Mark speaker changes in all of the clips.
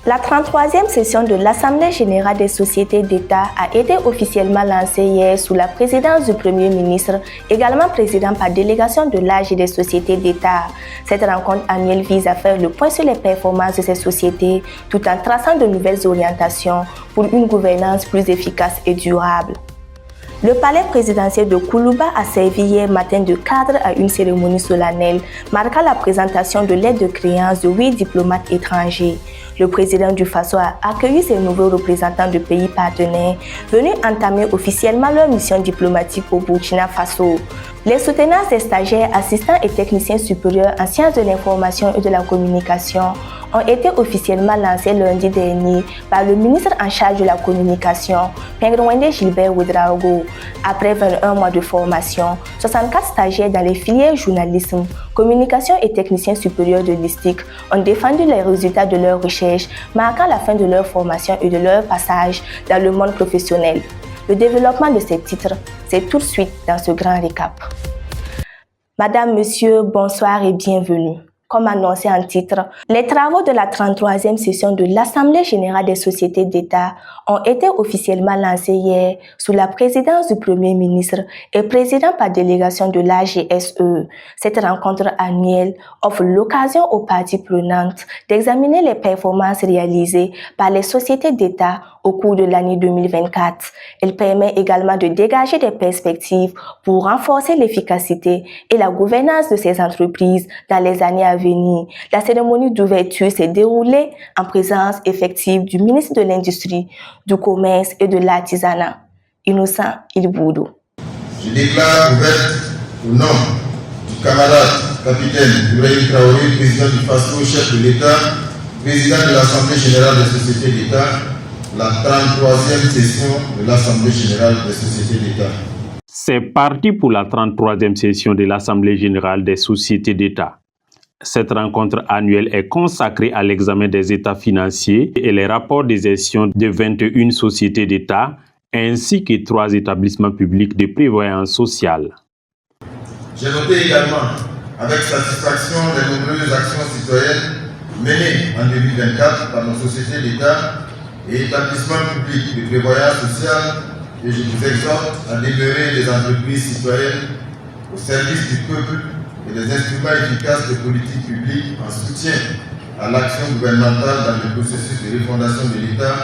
Speaker 1: La 33e session de l'Assemblée générale des sociétés d'État a été officiellement lancée hier sous la présidence du Premier ministre, également président par délégation de l'AG des sociétés d'État. Cette rencontre annuelle vise à faire le point sur les performances de ces sociétés tout en traçant de nouvelles orientations pour une gouvernance plus efficace et durable. Le palais présidentiel de Koulouba a servi hier matin de cadre à une cérémonie solennelle marquant la présentation de l'aide de créance de 8 diplomates étrangers. Le président du Faso a accueilli ces nouveaux représentants de pays partenaires venus entamer officiellement leur mission diplomatique au Burkina Faso. Les soutenances des stagiaires, assistants et techniciens supérieurs en sciences de l'information et de la communication ont été officiellement lancés lundi dernier par le ministre en charge de la communication, Pengrouende Gilbert Ouedraogo. Après 21 mois de formation, 64 stagiaires dans les filières journalisme, communication et techniciens supérieurs de l'ISTIC ont défendu les résultats de leurs recherches, marquant la fin de leur formation et de leur passage dans le monde professionnel. Le développement de ces titres, c'est tout de suite dans ce grand récap. Madame, Monsieur, bonsoir et bienvenue. Comme annoncé en titre, les travaux de la 33e session de l'Assemblée générale des sociétés d'État ont été officiellement lancés hier sous la présidence du Premier ministre et président par délégation de l'AGSE. Cette rencontre annuelle offre l'occasion aux parties prenantes d'examiner les performances réalisées par les sociétés d'État au cours de l'année 2024. Elle permet également de dégager des perspectives pour renforcer l'efficacité et la gouvernance de ces entreprises dans les années à venir. La cérémonie d'ouverture s'est déroulée en présence effective du ministre de l'Industrie, du Commerce et de l'Artisanat, Innocent Ilboudou.
Speaker 2: Je déclare ouverte au nom du camarade capitaine Ibrahim Traoré, président du FASO, chef de l'État, président de l'Assemblée générale des sociétés d'État, la 33e session de l'Assemblée générale des sociétés d'État.
Speaker 3: C'est parti pour la 33e session de l'Assemblée générale des sociétés d'État. Cette rencontre annuelle est consacrée à l'examen des états financiers et les rapports de gestion de 21 sociétés d'État ainsi que 3 établissements publics de prévoyance sociale.
Speaker 2: J'ai noté également avec satisfaction les nombreuses actions citoyennes menées en 2024 par nos sociétés d'État et établissements publics de prévoyance sociale et je vous exhorte à demeurer des entreprises citoyennes au service du peuple et des instruments efficaces de politique publique en soutien à l'action gouvernementale dans le processus de refondation de l'État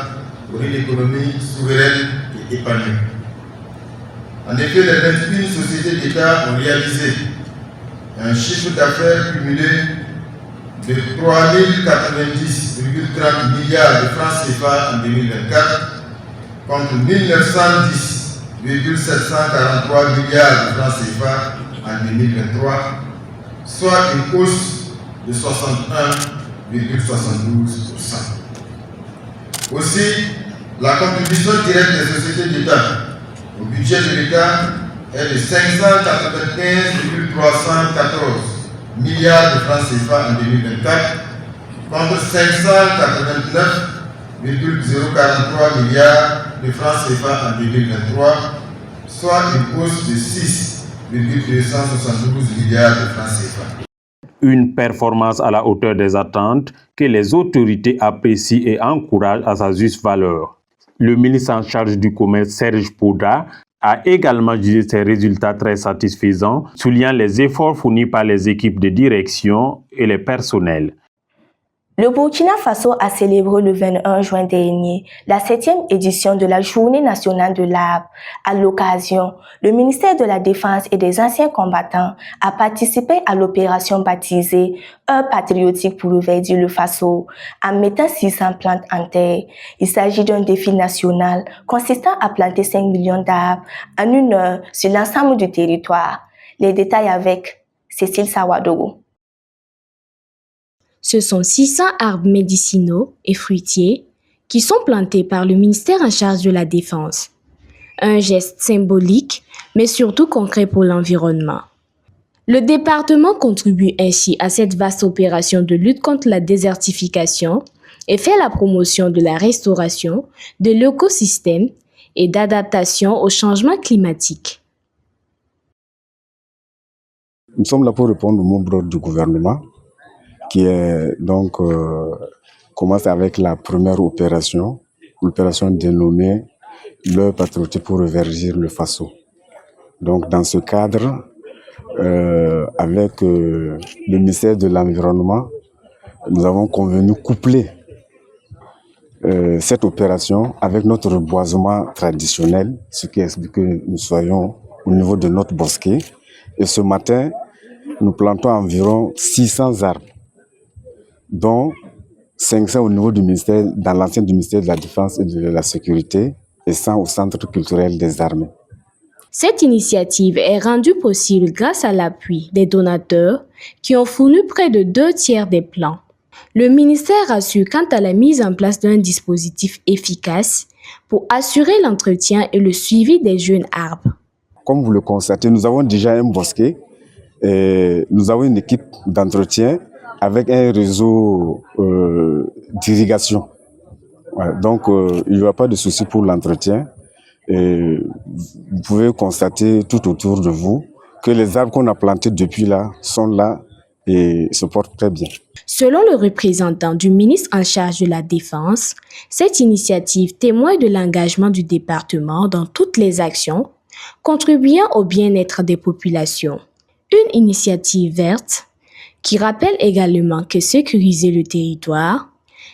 Speaker 2: pour une économie souveraine et épanouie. En effet, les 21 sociétés d'État ont réalisé un chiffre d'affaires cumulé de 3 090,30 milliards de francs CFA en 2024 contre 1910,743 milliards de francs CFA en 2023, soit une hausse de 61,72%. Aussi, la contribution directe des sociétés d'État au budget de l'État est de 595,314 milliards de francs CFA en 2024 contre 589,043 milliards de francs CFA en 2023, soit une hausse de 6,272 milliards de francs CFA.
Speaker 3: Une performance à la hauteur des attentes que les autorités apprécient et encouragent à sa juste valeur. Le ministre en charge du commerce, Serge Pouda, a également jugé ces résultats très satisfaisants, soulignant les efforts fournis par les équipes de direction et les personnels.
Speaker 1: Le Burkina Faso a célébré le 21 juin dernier la 7e édition de la Journée nationale de l'arbre. À l'occasion, le ministère de la Défense et des anciens combattants a participé à l'opération baptisée Heure patriotique pour reverdir le Faso en mettant 600 plantes en terre. Il s'agit d'un défi national consistant à planter 5 millions d'arbres en 1 heure sur l'ensemble du territoire. Les détails avec Cécile Sawadogo.
Speaker 4: Ce sont 600 arbres médicinaux et fruitiers qui sont plantés par le ministère en charge de la Défense. Un geste symbolique, mais surtout concret pour l'environnement. Le département contribue ainsi à cette vaste opération de lutte contre la désertification et fait la promotion de la restauration de l'écosystème et d'adaptation au changement climatique.
Speaker 5: Nous sommes là pour répondre au mot d'ordre du gouvernement qui est donc commence avec la première opération dénommée l'heure patriotique pour reverdir le Faso. Donc dans ce cadre, avec le ministère de l'Environnement, nous avons convenu coupler cette opération avec notre reboisement traditionnel, ce qui explique que nous soyons au niveau de notre bosquet. Et ce matin, nous plantons environ 600 arbres, dont 500 au niveau du ministère, dans l'ancien ministère de la Défense et de la Sécurité, et 100 au Centre culturel des armées.
Speaker 4: Cette initiative est rendue possible grâce à l'appui des donateurs qui ont fourni près de 2/3 des plants. Le ministère assure quant à la mise en place d'un dispositif efficace pour assurer l'entretien et le suivi des jeunes arbres.
Speaker 5: Comme vous le constatez, nous avons déjà un bosquet, et nous avons une équipe d'entretien avec un réseau d'irrigation. Ouais, donc, il n'y aura pas de souci pour l'entretien. Et vous pouvez constater tout autour de vous que les arbres qu'on a plantés depuis là sont là et se portent très bien.
Speaker 4: Selon le représentant du ministre en charge de la Défense, cette initiative témoigne de l'engagement du département dans toutes les actions contribuant au bien-être des populations. Une initiative verte qui rappelle également que sécuriser le territoire,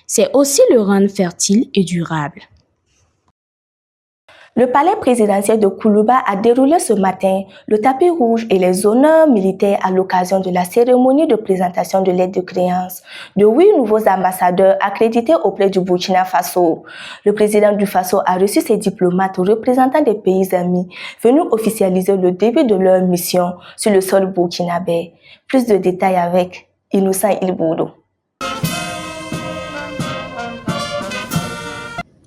Speaker 4: c'est aussi le rendre fertile et durable.
Speaker 1: Le palais présidentiel de Koulouba a déroulé ce matin le tapis rouge et les honneurs militaires à l'occasion de la cérémonie de présentation de l'aide de créance de 8 nouveaux ambassadeurs accrédités auprès du Burkina Faso. Le président du Faso a reçu ses diplomates représentants des pays amis venus officialiser le début de leur mission sur le sol burkinabé. Plus de détails avec Innocent Ilboudo.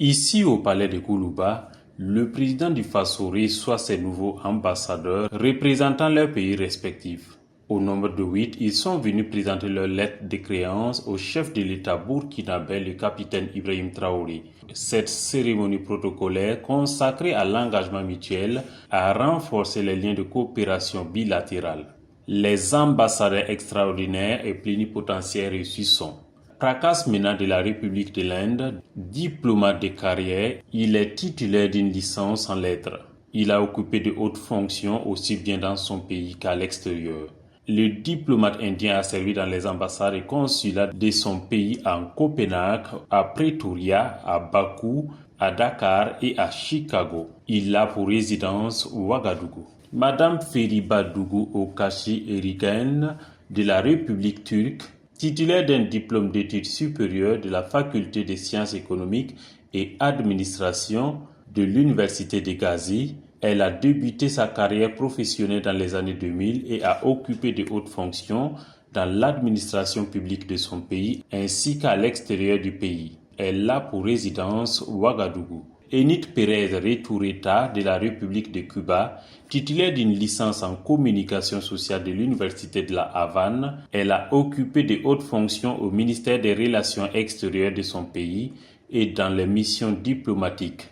Speaker 3: Ici au palais de Koulouba, le président du Faso reçoit ses nouveaux ambassadeurs représentant leurs pays respectifs. Au nombre de 8, ils sont venus présenter leur lettre de créance au chef de l'État burkinabé, le capitaine Ibrahim Traoré. Cette cérémonie protocolaire consacrée à l'engagement mutuel a renforcé les liens de coopération bilatérale. Les ambassadeurs extraordinaires et plénipotentiaires reçus sont Prakas Mena de la République de l'Inde, diplomate de carrière, il est titulaire d'une licence en lettres. Il a occupé de hautes fonctions aussi bien dans son pays qu'à l'extérieur. Le diplomate indien a servi dans les ambassades et consulats de son pays en Copenhague, à Pretoria, à Bakou, à Dakar et à Chicago. Il a pour résidence Ouagadougou. Madame Feriba Dougou Okashi Eriken de la République turque, titulaire d'un diplôme d'études supérieures de la faculté des sciences économiques et administration de l'université de Gazi, elle a débuté sa carrière professionnelle dans les années 2000 et a occupé de hautes fonctions dans l'administration publique de son pays ainsi qu'à l'extérieur du pays. Elle a pour résidence Ouagadougou. Enit Pérez Retureta de la République de Cuba, titulaire d'une licence en communication sociale de l'Université de la Havane, elle a occupé de hautes fonctions au ministère des Relations extérieures de son pays et dans les missions diplomatiques.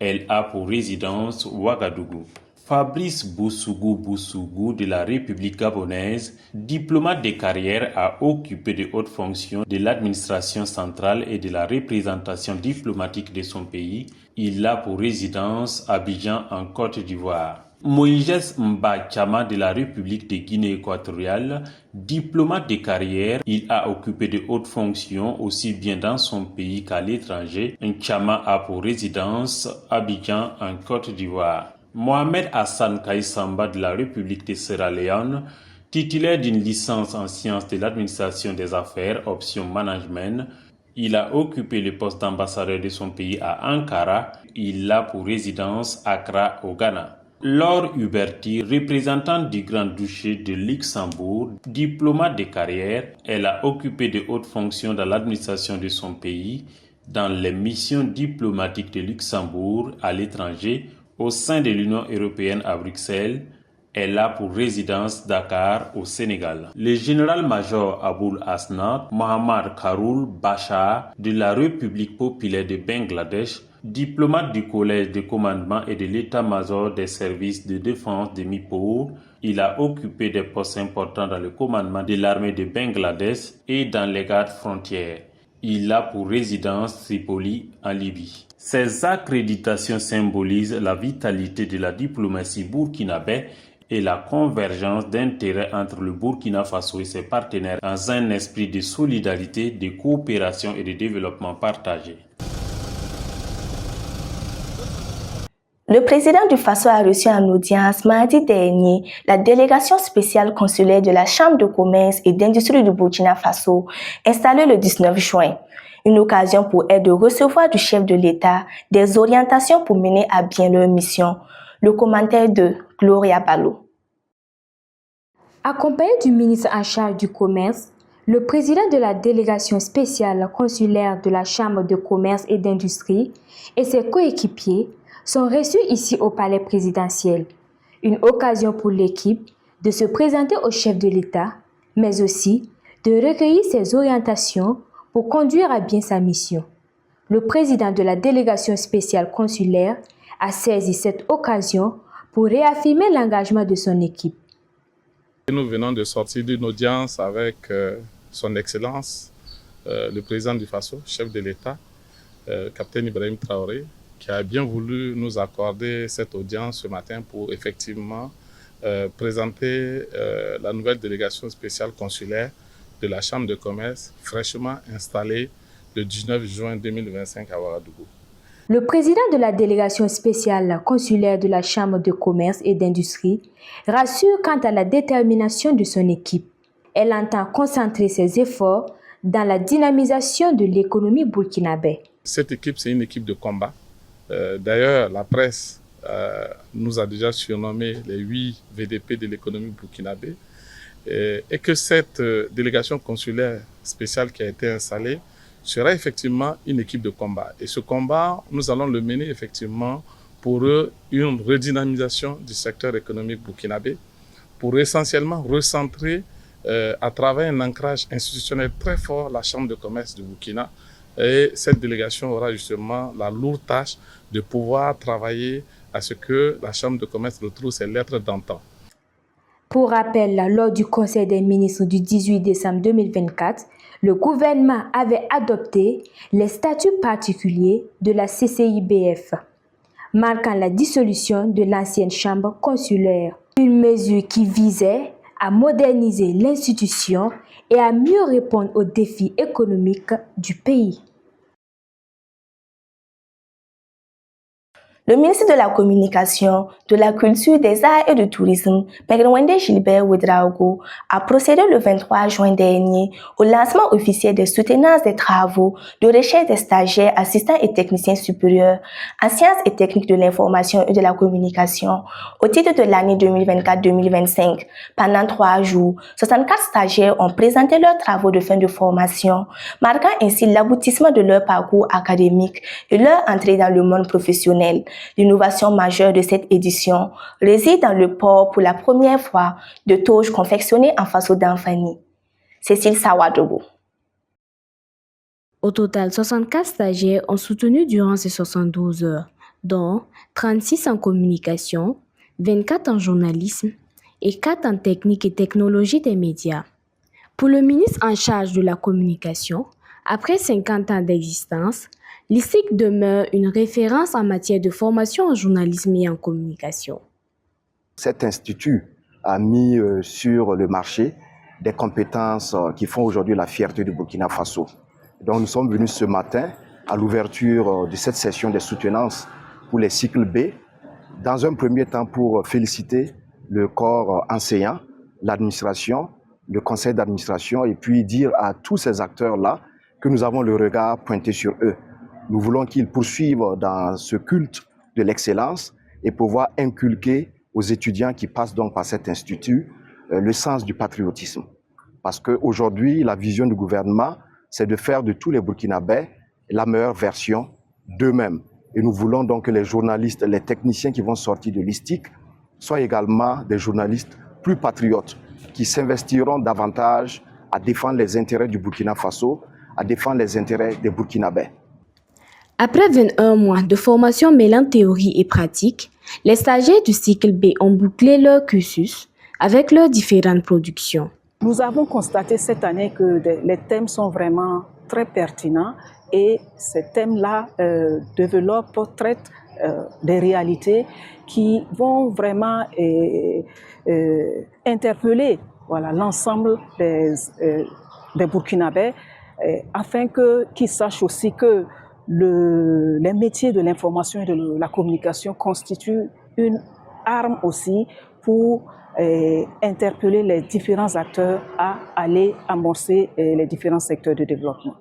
Speaker 3: Elle a pour résidence Ouagadougou. Fabrice Bousougou de la République gabonaise, diplomate de carrière, a occupé de hautes fonctions de l'administration centrale et de la représentation diplomatique de son pays. Il a pour résidence Abidjan en Côte d'Ivoire. Moïse Mbachama de la République de Guinée équatoriale, diplomate de carrière, il a occupé de hautes fonctions aussi bien dans son pays qu'à l'étranger. Nchama a pour résidence Abidjan en Côte d'Ivoire. Mohamed Hassan Kaïsamba de la République de Sierra Leone, titulaire d'une licence en sciences de l'administration des affaires, option management, il a occupé le poste d'ambassadeur de son pays à Ankara. Il a pour résidence Accra au Ghana. Laure Huberti, représentante du Grand-Duché de Luxembourg, diplomate de carrière, elle a occupé de hautes fonctions dans l'administration de son pays, dans les missions diplomatiques de Luxembourg à l'étranger, au sein de l'Union européenne à Bruxelles. Elle a pour résidence Dakar au Sénégal. Le général-major Aboul Asnad Mohammad Karoul Bachar de la République populaire de Bangladesh, diplomate du collège de commandement et de l'état-major des services de défense de Mipour, il a occupé des postes importants dans le commandement de l'armée de Bangladesh et dans les gardes frontières. Il a pour résidence Tripoli en Libye. Ces accréditations symbolisent la vitalité de la diplomatie burkinabé et la convergence d'intérêts entre le Burkina Faso et ses partenaires dans un esprit de solidarité, de coopération et de développement partagé.
Speaker 1: Le président du Faso a reçu en audience mardi dernier la délégation spéciale consulaire de la Chambre de commerce et d'industrie du Burkina Faso, installée le 19 juin. Une occasion pour elle de recevoir du chef de l'État des orientations pour mener à bien leur mission. Le commentaire de Gloria Balo.
Speaker 4: Accompagné du ministre en charge du commerce, le président de la délégation spéciale consulaire de la Chambre de commerce et d'industrie et ses coéquipiers sont reçus ici au palais présidentiel. Une occasion pour l'équipe de se présenter au chef de l'État, mais aussi de recueillir ses orientations pour conduire à bien sa mission. Le président de la délégation spéciale consulaire a saisi cette occasion pour réaffirmer l'engagement de son équipe.
Speaker 6: Nous venons de sortir d'une audience avec son Excellence, le président du Faso, chef de l'État, Capitaine Ibrahim Traoré, qui a bien voulu nous accorder cette audience ce matin pour effectivement présenter la nouvelle délégation spéciale consulaire de la Chambre de commerce fraîchement installée le 19 juin 2025 à Ouagadougou.
Speaker 4: Le président de la délégation spéciale consulaire de la Chambre de commerce et d'industrie rassure quant à la détermination de son équipe. Elle entend concentrer ses efforts dans la dynamisation de l'économie burkinabé.
Speaker 6: Cette équipe, c'est une équipe de combat. D'ailleurs, la presse nous a déjà surnommé les 8 VDP de l'économie burkinabé et que cette délégation consulaire spéciale qui a été installée sera effectivement une équipe de combat. Et ce combat, nous allons le mener effectivement pour une redynamisation du secteur économique burkinabé, pour essentiellement recentrer à travers un ancrage institutionnel très fort la Chambre de commerce du Burkina. Et cette délégation aura justement la lourde tâche de pouvoir travailler à ce que la Chambre de commerce retrouve ses lettres d'antan.
Speaker 4: Pour rappel, lors du Conseil des ministres du 18 décembre 2024, le gouvernement avait adopté les statuts particuliers de la CCIBF, marquant la dissolution de l'ancienne chambre consulaire. Une mesure qui visait à moderniser l'institution et à mieux répondre aux défis économiques du pays.
Speaker 1: Le ministre de la Communication, de la Culture, des Arts et du Tourisme, Pègre Gilbert Ouedraogo, a procédé le 23 juin dernier au lancement officiel des soutenances des travaux de recherche des stagiaires, assistants et techniciens supérieurs en sciences et techniques de l'information et de la communication au titre de l'année 2024-2025. Pendant 3 jours, 64 stagiaires ont présenté leurs travaux de fin de formation, marquant ainsi l'aboutissement de leur parcours académique et leur entrée dans le monde professionnel. L'innovation majeure de cette édition réside dans le port pour la première fois de toges confectionnées en faso d'Anfani. Cécile Sawadogo.
Speaker 4: Au total, 64 stagiaires ont soutenu durant ces 72 heures, dont 36 en communication, 24 en journalisme et 4 en technique et technologie des médias. Pour le ministre en charge de la communication, après 50 ans d'existence, l'ISIC demeure une référence en matière de formation en journalisme et en communication.
Speaker 7: Cet institut a mis sur le marché des compétences qui font aujourd'hui la fierté du Burkina Faso. Donc nous sommes venus ce matin à l'ouverture de cette session des soutenances pour les cycles B, dans un premier temps pour féliciter le corps enseignant, l'administration, le conseil d'administration et puis dire à tous ces acteurs-là que nous avons le regard pointé sur eux. Nous voulons qu'ils poursuivent dans ce culte de l'excellence et pouvoir inculquer aux étudiants qui passent donc par cet institut le sens du patriotisme. Parce qu'aujourd'hui, la vision du gouvernement, c'est de faire de tous les Burkinabés la meilleure version d'eux-mêmes. Et nous voulons donc que les journalistes, les techniciens qui vont sortir de l'ISTIC soient également des journalistes plus patriotes, qui s'investiront davantage à défendre les intérêts du Burkina Faso, à défendre les intérêts des Burkinabés.
Speaker 4: Après 21 mois de formation mêlant théorie et pratique, les stagiaires du cycle B ont bouclé leur cursus avec leurs différentes productions.
Speaker 8: Nous avons constaté cette année que les thèmes sont vraiment très pertinents et ces thèmes-là traitent des réalités qui vont vraiment interpeller l'ensemble des Burkinabés afin qu'ils sachent aussi que les métiers de l'information et de la communication constituent une arme aussi pour interpeller les différents acteurs à aller amorcer les différents secteurs de développement.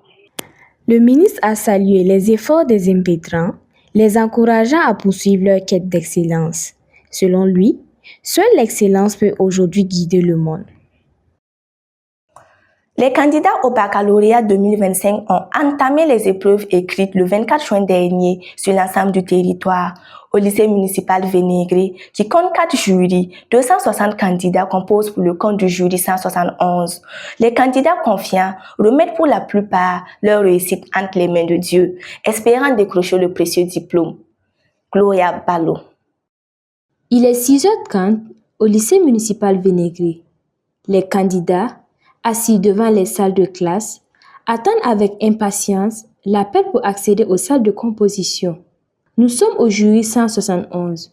Speaker 4: Le ministre a salué les efforts des impétrants, les encourageant à poursuivre leur quête d'excellence. Selon lui, seule l'excellence peut aujourd'hui guider le monde.
Speaker 1: Les candidats au baccalauréat 2025 ont entamé les épreuves écrites le 24 juin dernier sur l'ensemble du territoire. Au lycée municipal Vénégré, qui compte 4 jurys, 260 candidats composent pour le compte du jury 171. Les candidats confiants remettent pour la plupart leur réussite entre les mains de Dieu, espérant décrocher le précieux diplôme. Gloria Balo.
Speaker 4: Il est 6h30 au lycée municipal Vénégré. Les candidats, assis devant les salles de classe, attendent avec impatience l'appel pour accéder aux salles de composition. Nous sommes au jury 171.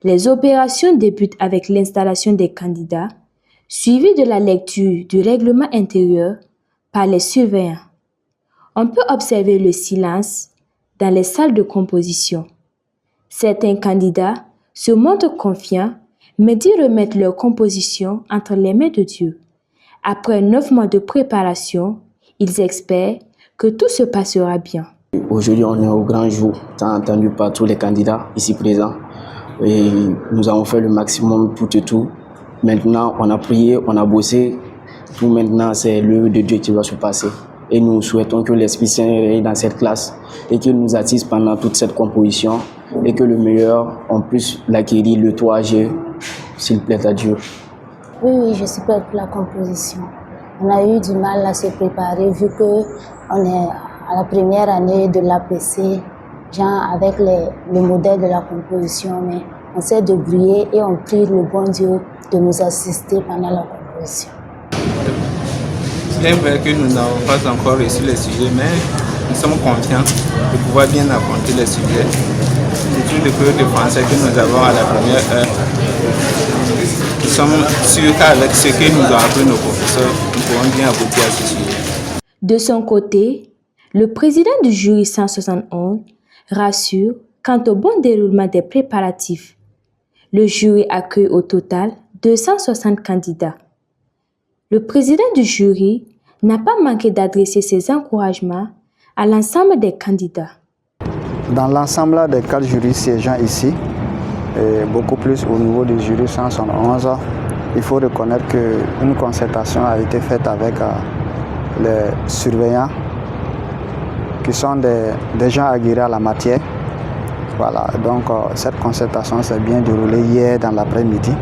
Speaker 4: Les opérations débutent avec l'installation des candidats, suivies de la lecture du règlement intérieur par les surveillants. On peut observer le silence dans les salles de composition. Certains candidats se montrent confiants, mais disent remettre leur composition entre les mains de Dieu. Après 9 mois de préparation, ils espèrent que tout se passera bien.
Speaker 9: Aujourd'hui, on est au grand jour, tant entendu par tous les candidats ici présents. Et nous avons fait le maximum pour tout. Maintenant, on a prié, on a bossé. Tout maintenant, c'est l'œuvre de Dieu qui va se passer. Et nous souhaitons que l'Esprit Saint règne dans cette classe et qu'il nous attise pendant toute cette composition et que le meilleur, on puisse l'acquérir le 3 juillet, s'il plaît à Dieu.
Speaker 10: Oui, je suis prête pour la composition. On a eu du mal à se préparer vu qu'on est à la première année de l'APC, avec le modèle de la composition, mais on s'est débrouillé et on prie le bon Dieu de nous assister pendant la composition.
Speaker 11: Il est vrai que nous n'avons pas encore reçu les sujets, mais nous sommes confiants de pouvoir bien affronter les sujets. C'est le cours de français que nous avons à la première heure. Nous sommes sûrs qu'avec ce que nous ont appris nos professeurs, nous pourrons bien aboutir à ce sujet.
Speaker 4: De son côté, le président du jury 171 rassure quant au bon déroulement des préparatifs. Le jury accueille au total 260 candidats. Le président du jury n'a pas manqué d'adresser ses encouragements à l'ensemble des candidats.
Speaker 12: Dans l'ensemble des 4 jurys siégeants ici, et beaucoup plus au niveau du jury 171, il faut reconnaître qu'une concertation a été faite avec les surveillants qui sont des gens aguerris à la matière. Voilà, donc cette concertation s'est bien déroulée hier dans l'après-midi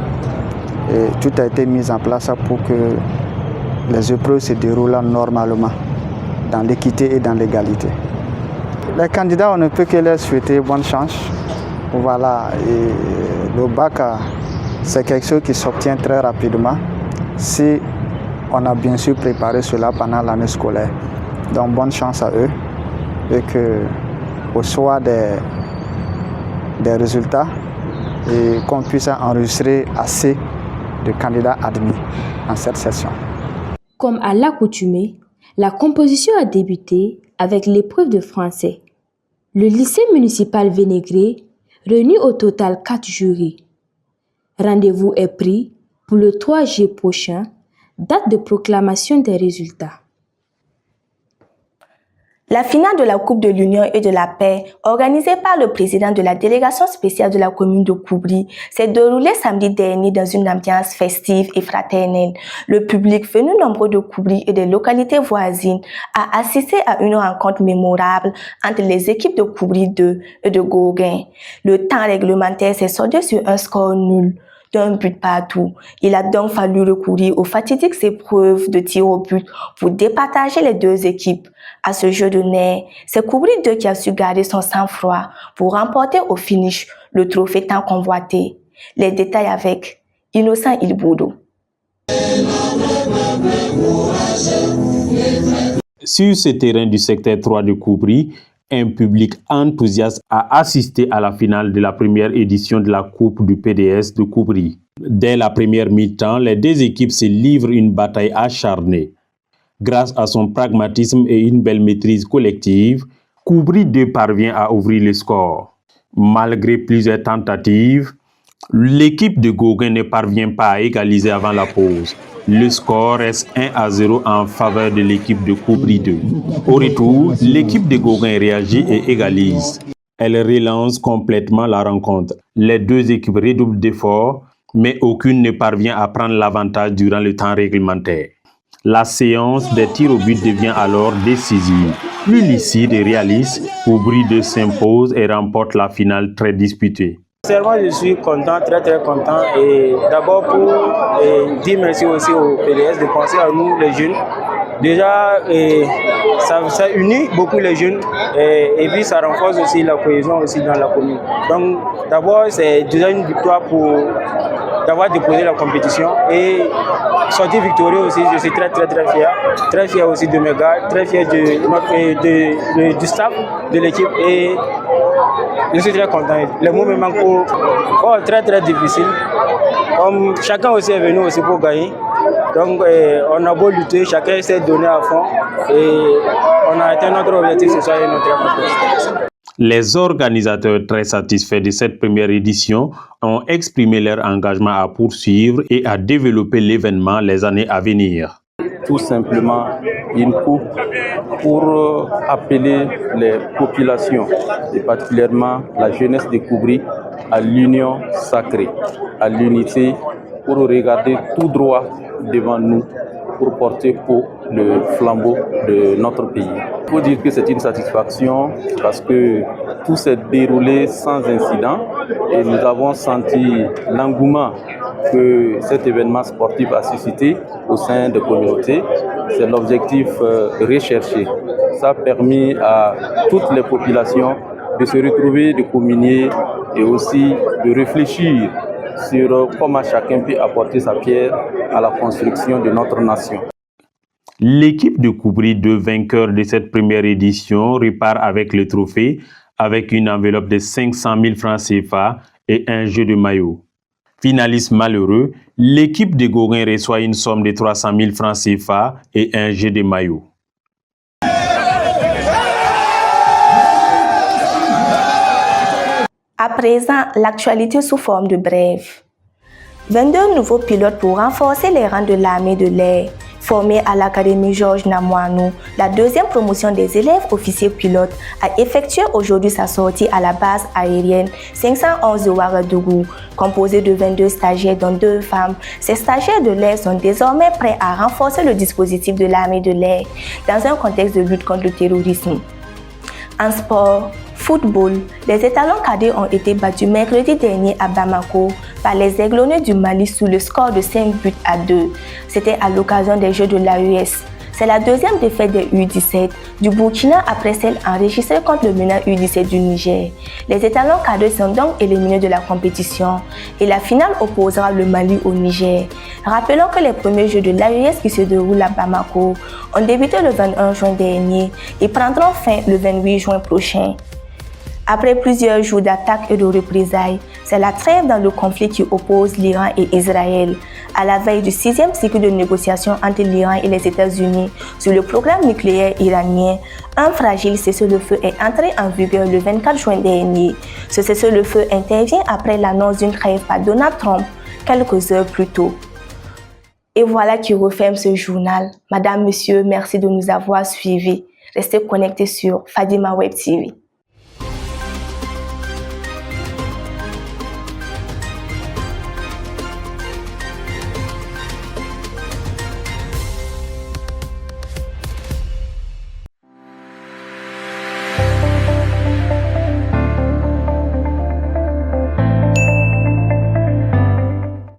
Speaker 12: et tout a été mis en place pour que les épreuves se déroulent normalement, dans l'équité et dans l'égalité. Les candidats, on ne peut que leur souhaiter bonne chance. Voilà, et le bac, c'est quelque chose qui s'obtient très rapidement si on a bien sûr préparé cela pendant l'année scolaire. Donc bonne chance à eux et qu'au soir des résultats et qu'on puisse enregistrer assez de candidats admis en cette session.
Speaker 4: Comme à l'accoutumée, la composition a débuté avec l'épreuve de français. Le lycée municipal Vénégré réunit au total 4 jurys. Rendez-vous est pris pour le 3 juillet prochain, date de proclamation des résultats.
Speaker 1: La finale de la Coupe de l'Union et de la Paix, organisée par le président de la délégation spéciale de la commune de Koubri, s'est déroulée samedi dernier dans une ambiance festive et fraternelle. Le public venu nombreux de Koubri et des localités voisines a assisté à une rencontre mémorable entre les équipes de Koubri 2 et de Gauguin. Le temps réglementaire s'est soldé sur un score nul, d'un but partout. Il a donc fallu recourir aux fatidiques épreuves de tir au but pour départager les deux équipes. À ce jeu de nerfs, c'est Koubri 2 qui a su garder son sang-froid pour remporter au finish le trophée tant convoité. Les détails avec Innocent Ilboudo.
Speaker 3: Sur ce terrain du secteur 3 de Koubri, un public enthousiaste a assisté à la finale de la première édition de la Coupe du PDS de Koubri. Dès la première mi-temps, les deux équipes se livrent une bataille acharnée. Grâce à son pragmatisme et une belle maîtrise collective, Koubri 2 parvient à ouvrir le score. Malgré plusieurs tentatives, l'équipe de Gauguin ne parvient pas à égaliser avant la pause. Le score reste 1-0 en faveur de l'équipe de Koubri 2. Au retour, l'équipe de Gauguin réagit et égalise. Elle relance complètement la rencontre. Les deux équipes redoublent d'efforts, mais aucune ne parvient à prendre l'avantage durant le temps réglementaire. La séance des tirs au but devient alors décisive. Plus lucide et réaliste, Koubri 2 s'impose et remporte la finale très disputée.
Speaker 13: Sincèrement, je suis content, très content. Et d'abord pour dire merci aussi au PDS de penser à nous, les jeunes. Déjà, ça unit beaucoup les jeunes et puis ça renforce aussi la cohésion aussi dans la commune. Donc d'abord, c'est déjà une victoire pour d'avoir déposé la compétition et sortir victorieux aussi. Je suis très fier. Très fier aussi de mes gars, très fier du staff, de l'équipe et je suis très content. Les mots me manquent très difficile. Comme chacun aussi est venu aussi pour gagner. Donc on a beau lutter, chacun s'est donné à fond et on a atteint notre objectif ce soir et notre récompense.
Speaker 3: Les organisateurs très satisfaits de cette première édition ont exprimé leur engagement à poursuivre et à développer l'événement les années à venir.
Speaker 14: Tout simplement une coupe pour appeler les populations, et particulièrement la jeunesse de Koubri, à l'union sacrée, à l'unité, pour regarder tout droit devant nous, pour porter haut le flambeau de notre pays. Il faut dire que c'est une satisfaction parce que tout s'est déroulé sans incident et nous avons senti l'engouement que cet événement sportif a suscité au sein de la communauté. C'est l'objectif recherché. Ça a permis à toutes les populations de se retrouver, de communier et aussi de réfléchir sur comment chacun peut apporter sa pierre à la construction de notre nation.
Speaker 3: L'équipe de Koubri 2, vainqueur de cette première édition, repart avec le trophée avec une enveloppe de 500 000 francs CFA et un jeu de maillot. Finaliste malheureux, l'équipe de Gauguin reçoit une somme de 300 000 francs CFA et un jeu de maillot.
Speaker 1: À présent, l'actualité sous forme de brève. 22 nouveaux pilotes pour renforcer les rangs de l'armée de l'air. Formés à l'Académie Georges Namouanou, la deuxième promotion des élèves officiers pilotes a effectué aujourd'hui sa sortie à la base aérienne 511 de Ouagadougou. Composée de 22 stagiaires dont 2 femmes, ces stagiaires de l'air sont désormais prêts à renforcer le dispositif de l'armée de l'air dans un contexte de lutte contre le terrorisme. En sport, football, les étalons cadets ont été battus mercredi dernier à Bamako par les Aiglonneux du Mali sous le score de 5-2. C'était à l'occasion des Jeux de l'AES. C'est la deuxième défaite des U17 du Burkina après celle enregistrée contre le meneur U17 du Niger. Les étalons cadets sont donc éliminés de la compétition et la finale opposera le Mali au Niger. Rappelons que les premiers Jeux de l'AES qui se déroulent à Bamako ont débuté le 21 juin dernier et prendront fin le 28 juin prochain. Après plusieurs jours d'attaques et de représailles, c'est la trêve dans le conflit qui oppose l'Iran et Israël. À la veille du 6e cycle de négociations entre l'Iran et les États-Unis sur le programme nucléaire iranien, un fragile cessez-le-feu est entré en vigueur le 24 juin dernier. Ce cessez-le-feu intervient après l'annonce d'une trêve par Donald Trump quelques heures plus tôt. Et voilà qui referme ce journal. Madame, Monsieur, merci de nous avoir suivis. Restez connectés sur Fadima Web TV.